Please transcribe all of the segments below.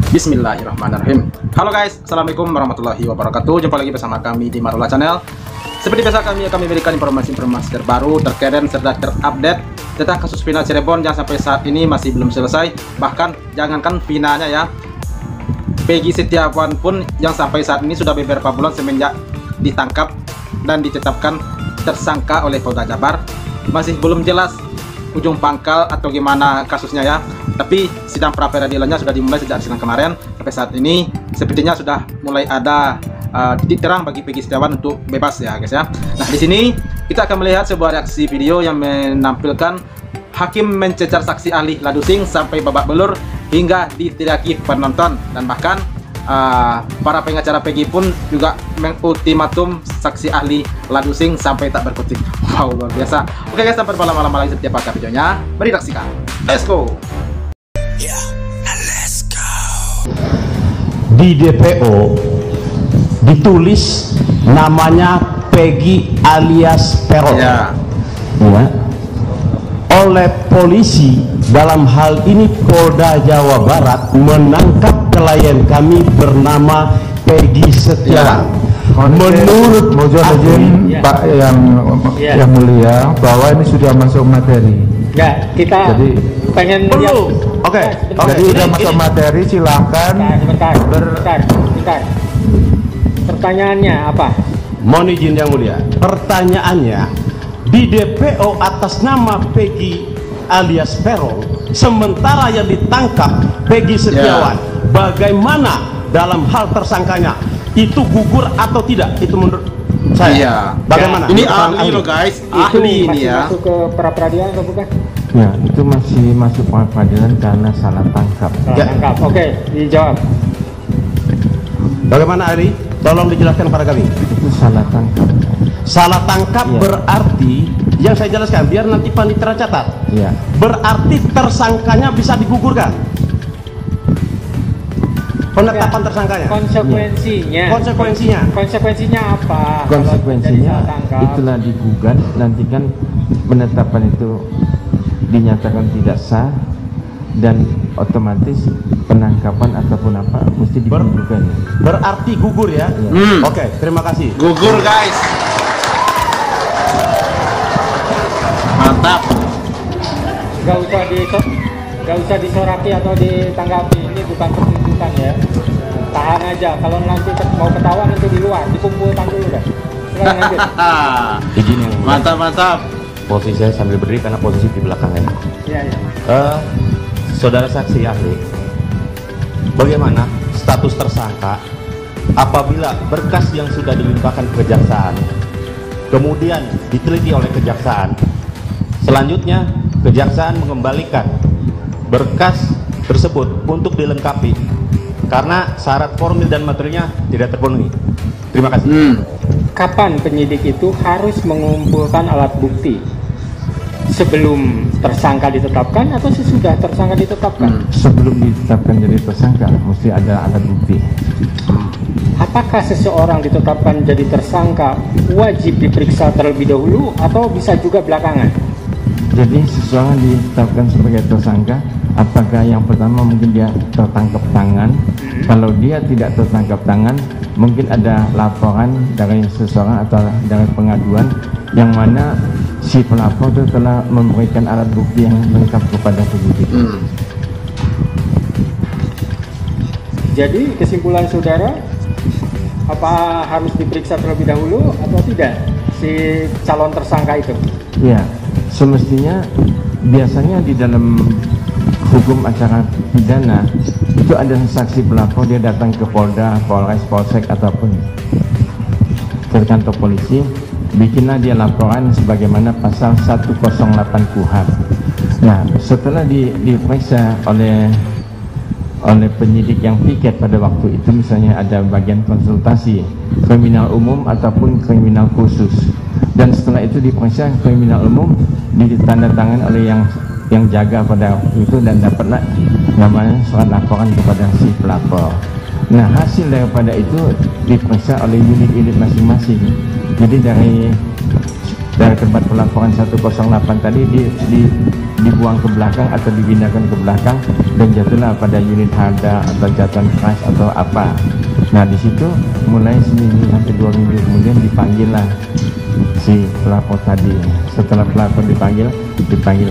Bismillahirrahmanirrahim. Halo guys, assalamualaikum warahmatullahi wabarakatuh. Jumpa lagi bersama kami di Marula Channel. Seperti biasa kami akan memberikan informasi-informasi terbaru, terkeren, serta terupdate tentang kasus Vina Cirebon yang sampai saat ini masih belum selesai. Bahkan jangankan Vinanya ya, Peggy Setiawan pun yang sampai saat ini sudah beberapa bulan semenjak ditangkap dan ditetapkan tersangka oleh Polda Jabar, masih belum jelas ujung pangkal atau gimana kasusnya ya. Tapi sidang pra peradilannya sudah dimulai sejak sidang kemarin. Sampai saat ini sepertinya sudah mulai ada titik terang bagi Peggy Setiawan untuk bebas ya guys ya. Nah, di sini kita akan melihat sebuah reaksi video yang menampilkan hakim mencecar saksi ahli Ladusing sampai babak belur hingga diteriaki penonton, dan bahkan para pengacara Peggy pun juga mengultimatum saksi ahli Ladusing sampai tak berkutik. Wow, luar biasa. Oke guys, tanpa berlama-lama lagi, setiap pakai videonya, mari saksikan. Let's go. Di DPO ditulis namanya Peggy alias Peron ya. Oleh polisi, dalam hal ini Polda Jawa Barat, menangkap klien kami bernama Peggy Setiawan. Menurut Pak yang mulia, bahwa ini sudah masuk materi. Ya, kita jadi pengen belum. Oke. Jadi sudah masuk materi, silahkan. Bentar. Pertanyaannya apa? Mohon izin yang mulia. Pertanyaannya, di DPO atas nama Peggy alias Peron, sementara yang ditangkap Peggy Setiawan. Bagaimana dalam hal tersangkanya? Itu gugur atau tidak? Itu menurut saya. Bagaimana? Ini ahli loh guys, ahli ini ya. Masuk ke pra peradilan atau bukan? Ya, itu masih masuk pra peradilan karena salah tangkap. Tangkap. Oke, dijawab. Bagaimana ahli? Tolong dijelaskan pada kami. Itu salah tangkap. Salah tangkap berarti, yang saya jelaskan biar nanti panitia catat. Ya. Berarti tersangkanya bisa digugurkan. Penetapan tersangkanya. Konsekuensinya apa? Konsekuensinya itulah digugat, nanti kan penetapan itu dinyatakan tidak sah dan otomatis penangkapan ataupun apa mesti digugurkan. Berarti gugur ya. Oke, terima kasih. Gugur guys. Mantap. Gak usah disoraki atau ditanggapi, ini bukan penuntutan ya. Tahan aja, kalau nanti mau ketawa nanti di luar, dikumpulkan dulu dah. Silahkan lanjut. Izin yang mantap. Posisi saya sambil berdiri karena posisi di belakangnya. Iya. Saudara saksi ahli, bagaimana status tersangka apabila berkas yang sudah dilimpahkan ke kejaksaan kemudian diteliti oleh kejaksaan, selanjutnya kejaksaan mengembalikan berkas tersebut untuk dilengkapi karena syarat formil dan materinya tidak terpenuhi. Terima kasih. Kapan penyidik itu harus mengumpulkan alat bukti? Sebelum tersangka ditetapkan atau sesudah tersangka ditetapkan? Sebelum ditetapkan jadi tersangka mesti ada alat bukti. Apakah seseorang ditetapkan jadi tersangka wajib diperiksa terlebih dahulu atau bisa juga belakangan? Jadi seseorang ditetapkan sebagai tersangka, apakah yang pertama mungkin dia tertangkap tangan? Kalau dia tidak tertangkap tangan, mungkin ada laporan dari seseorang atau dari pengaduan yang mana si pelapor itu telah memberikan alat bukti yang lengkap kepada penyidik. Jadi kesimpulan saudara, apa harus diperiksa terlebih dahulu atau tidak si calon tersangka itu? Ya, semestinya biasanya di dalam hukum acara pidana itu ada saksi pelapor, dia datang ke Polda, Polres, Polsek ataupun ke kantor polisi, bikinlah dia laporan sebagaimana pasal 108 KUHP. Nah, setelah diperiksa oleh penyidik yang piket pada waktu itu, misalnya ada bagian konsultasi kriminal umum ataupun kriminal khusus, dan setelah itu diperiksa kriminal umum, ditandatangan oleh yang jaga pada waktu itu, dan dapatlah namanya surat laporan kepada si pelapor. Nah, hasil daripada itu diperiksa oleh unit-unit masing-masing. Jadi dari tempat pelaporan 108 tadi dibuang ke belakang atau dipindahkan ke belakang dan jatuhlah pada unit harga atau jatuhan keras atau apa. Nah di situ mulai seminggu sampai 2 minggu kemudian dipanggillah si pelapor tadi. Setelah pelapor dipanggil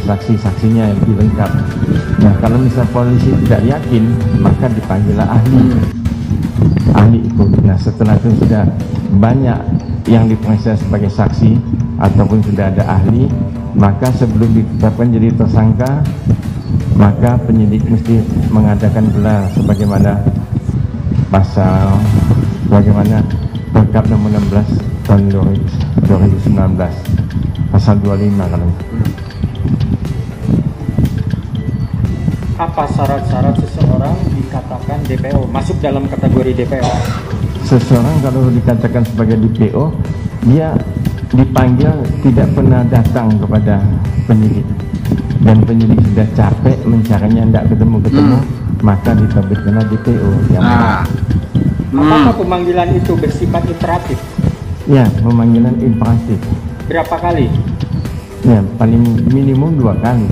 saksi-saksinya yang lebih lengkap. Nah kalau misal polisi tidak yakin maka dipanggillah ahli ikut. Nah setelah itu sudah banyak yang diperiksa sebagai saksi ataupun sudah ada ahli, maka sebelum ditetapkan jadi tersangka maka penyidik mesti mengadakan gelar sebagaimana Perkap nomor 16 tahun 2019 pasal 25 kalau. Apa syarat-syarat seseorang dikatakan DPO, masuk dalam kategori DPO? Seseorang kalau dikatakan sebagai DPO, dia dipanggil tidak pernah datang kepada penyidik dan penyidik sudah capek mencarinya tidak ketemu, maka diterbitkanlah DPO. Apakah pemanggilan itu bersifat imperatif? Ya, pemanggilan imperatif. Berapa kali? Ya, paling minimum 2 kali.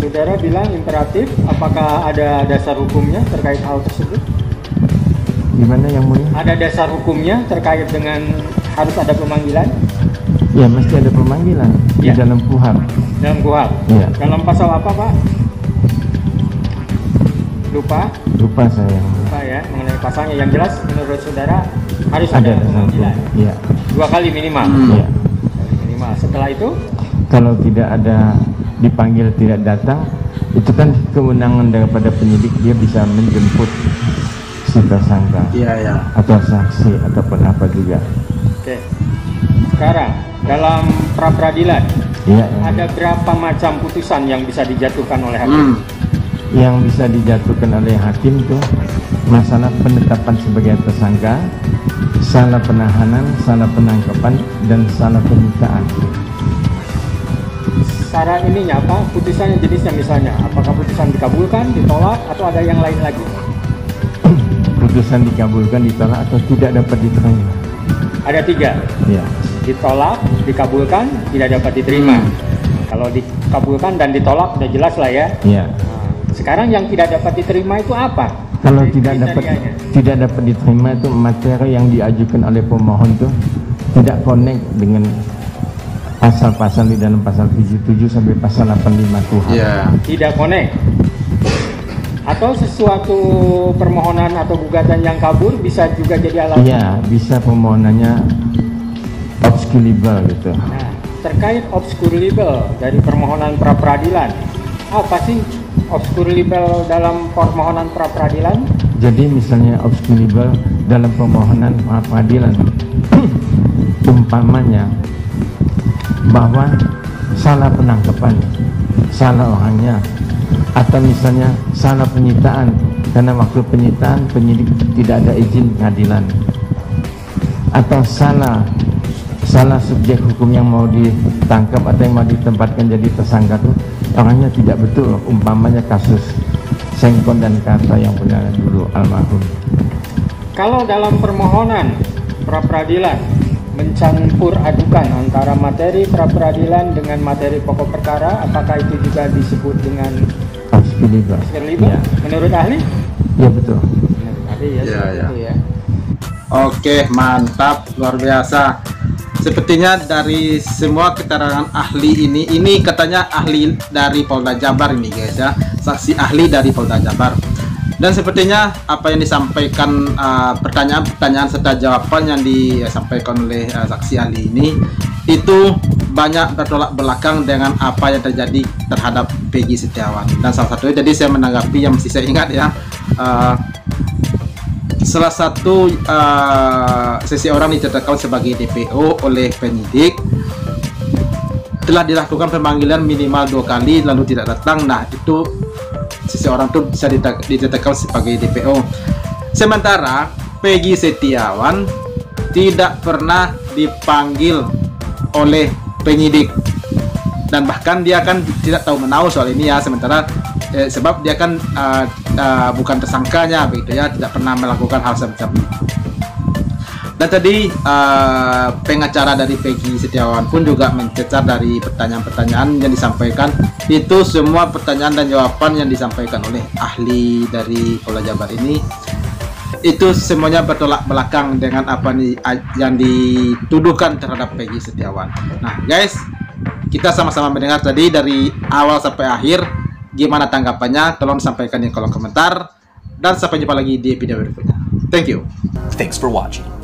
Saudara bilang imperatif, apakah ada dasar hukumnya terkait hal tersebut? Gimana yang mulia? Ada dasar hukumnya terkait dengan harus ada pemanggilan? Ya, mesti ada pemanggilan di dalam KUHP. Dalam KUHP? Ya. Dalam pasal apa, Pak? Lupa saya. Lupa ya, mengenai pasalnya. Yang jelas menurut saudara harus Ada ada pemanggilan. Iya. 2 kali minimal. Iya. Minimal. Setelah itu? Kalau tidak ada dipanggil tidak datang, itu kan kewenangan daripada penyidik, dia bisa menjemput si tersangka atau saksi ataupun apa juga. Oke. Sekarang dalam pra peradilan ada berapa macam putusan yang bisa dijatuhkan oleh hakim? Yang bisa dijatuhkan oleh hakim itu masalah penetapan sebagai tersangka, salah penahanan, salah penangkapan, dan salah penyitaan. Cara ininya apa? Putusannya jenisnya misalnya, apakah putusan dikabulkan, ditolak, atau ada yang lain lagi? Putusan dikabulkan, ditolak, atau tidak dapat diterima. Ada 3. Ya. Ditolak, dikabulkan, tidak dapat diterima. Kalau dikabulkan dan ditolak udah jelas lah ya. Iya. Nah, sekarang yang tidak dapat diterima itu apa? Kalau tidak dapat diterima itu materi yang diajukan oleh pemohon itu tidak connect dengan pasal-pasal di dalam pasal 77 sampai pasal 85 KUHP. Tidak connect. Atau sesuatu permohonan atau gugatan yang kabur bisa juga jadi alasan. Iya, bisa permohonannya obscurable gitu. Nah, terkait obscurable dari permohonan pra peradilan, apa sih obscurable dalam permohonan pra peradilan? Jadi misalnya obscurable dalam permohonan pra peradilan, umpamanya bahwa salah penangkapan, salah orangnya, atau misalnya salah penyitaan karena waktu penyitaan penyidik tidak ada izin pengadilan, atau salah subjek hukum yang mau ditangkap atau yang mau ditempatkan jadi tersangka itu orangnya tidak betul, umpamanya kasus Sengkon dan Karta yang punya dulu almarhum. Kalau dalam permohonan pra peradilan mencampur adukan antara materi pra peradilan dengan materi pokok perkara, apakah itu juga disebut dengan obscurable? Ya. Menurut ahli? Ya betul. Menurut ahli ya. Oke, mantap, luar biasa. Sepertinya dari semua keterangan ahli ini katanya ahli dari Polda Jabar ini guys ya, saksi ahli dari Polda Jabar. Dan sepertinya apa yang disampaikan, pertanyaan-pertanyaan serta jawaban yang disampaikan oleh saksi ahli ini itu banyak bertolak belakang dengan apa yang terjadi terhadap Peggy Setiawan. Dan salah satunya, jadi saya menanggapi yang masih saya ingat ya, salah satu seseorang ditetapkan sebagai DPO oleh penyidik telah dilakukan pemanggilan minimal 2 kali lalu tidak datang. Nah itu seseorang itu bisa ditetapkan sebagai DPO. Sementara Peggy Setiawan tidak pernah dipanggil oleh penyidik dan bahkan dia kan tidak tahu menahu soal ini ya, sementara sebab dia kan bukan tersangkanya begitu ya, tidak pernah melakukan hal semacam ini. Dan tadi pengacara dari Peggy Setiawan pun juga mencecar dari pertanyaan-pertanyaan yang disampaikan. Itu semua pertanyaan dan jawaban yang disampaikan oleh ahli dari Polda Jabar ini, itu semuanya bertolak belakang dengan apa nih yang dituduhkan terhadap Peggy Setiawan. Nah guys, kita sama-sama mendengar tadi dari awal sampai akhir. Gimana tanggapannya? Tolong sampaikan di kolom komentar. Dan sampai jumpa lagi di video berikutnya. Thank you. Thanks for watching.